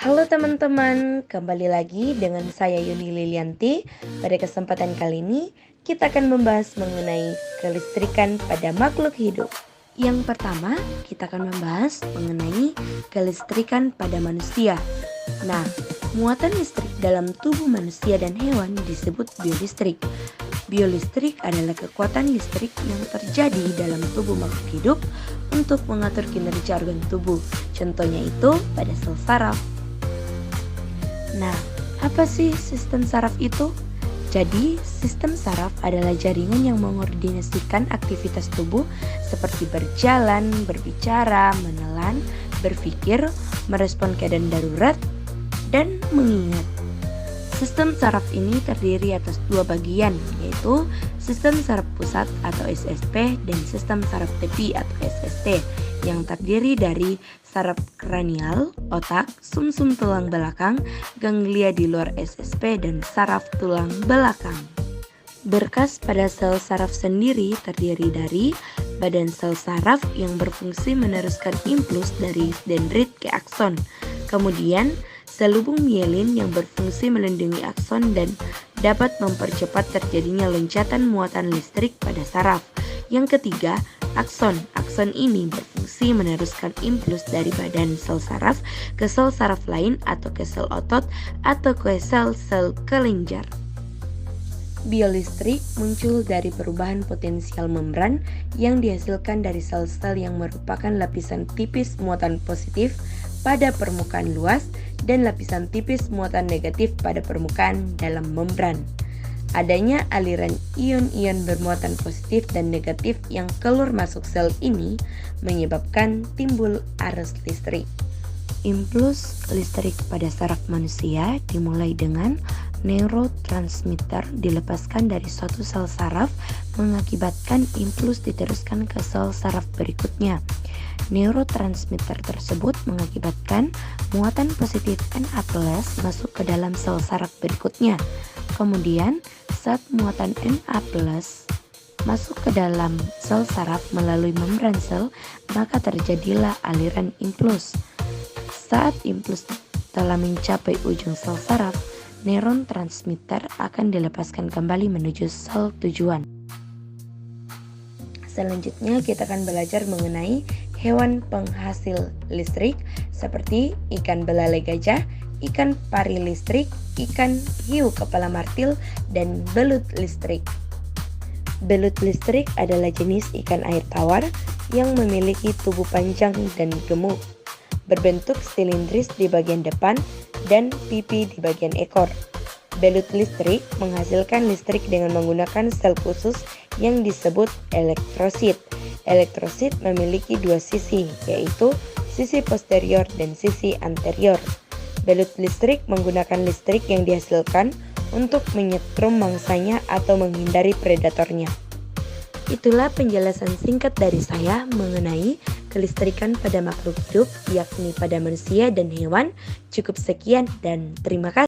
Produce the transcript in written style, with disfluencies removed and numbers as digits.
Halo teman-teman, kembali lagi dengan saya Yuni Lilianti. Pada kesempatan kali ini, kita akan membahas mengenai kelistrikan pada makhluk hidup. Yang pertama, kita akan membahas mengenai kelistrikan pada manusia. Nah, muatan listrik dalam tubuh manusia dan hewan disebut biolistrik. Biolistrik adalah kekuatan listrik yang terjadi dalam tubuh makhluk hidup untuk mengatur kinerja organ tubuh. Contohnya itu pada sel saraf. Nah, apa sih sistem saraf itu? Jadi, sistem saraf adalah jaringan yang mengordinasikan aktivitas tubuh seperti berjalan, berbicara, menelan, berpikir, merespon keadaan darurat, dan mengingat. Sistem saraf ini terdiri atas dua bagian, yaitu sistem saraf pusat atau SSP dan sistem saraf tepi atau SST, yang terdiri dari saraf kranial, otak, sumsum tulang belakang, ganglia di luar SSP, dan saraf tulang belakang. Berkas pada sel saraf sendiri terdiri dari badan sel saraf yang berfungsi meneruskan impuls dari dendrit ke akson, kemudian sel lubung mielin yang berfungsi melindungi akson dan dapat mempercepat terjadinya loncatan muatan listrik pada saraf. Yang ketiga, akson. Akson ini berfungsi meneruskan impuls dari badan sel saraf ke sel saraf lain atau ke sel otot atau ke sel-sel kelenjar. Biolistrik muncul dari perubahan potensial membran yang dihasilkan dari sel-sel yang merupakan lapisan tipis muatan positif pada permukaan luas dan lapisan tipis muatan negatif pada permukaan dalam membran. Adanya aliran ion-ion bermuatan positif dan negatif yang keluar masuk sel ini menyebabkan timbul arus listrik. Impuls listrik pada saraf manusia dimulai dengan neurotransmitter dilepaskan dari suatu sel saraf mengakibatkan impuls diteruskan ke sel saraf berikutnya. Neurotransmitter tersebut mengakibatkan muatan positif Na+ masuk ke dalam sel saraf berikutnya. Kemudian, saat muatan Na+ masuk ke dalam sel saraf melalui membran sel, maka terjadilah aliran impuls. Saat impuls telah mencapai ujung sel saraf, neuron transmitter akan dilepaskan kembali menuju sel tujuan. Selanjutnya kita akan belajar mengenai hewan penghasil listrik seperti ikan belalai gajah, ikan pari listrik, ikan hiu kepala martil, dan belut listrik. Belut listrik adalah jenis ikan air tawar yang memiliki tubuh panjang dan gemuk, berbentuk silindris di bagian depan dan pipi di bagian ekor. Belut listrik menghasilkan listrik dengan menggunakan sel khusus yang disebut elektrosit. Elektrosit memiliki dua sisi, yaitu sisi posterior dan sisi anterior. Belut listrik menggunakan listrik yang dihasilkan untuk menyetrum mangsanya atau menghindari predatornya. Itulah penjelasan singkat dari saya mengenai kelistrikan pada makhluk hidup, yakni pada manusia dan hewan. Cukup sekian dan terima kasih.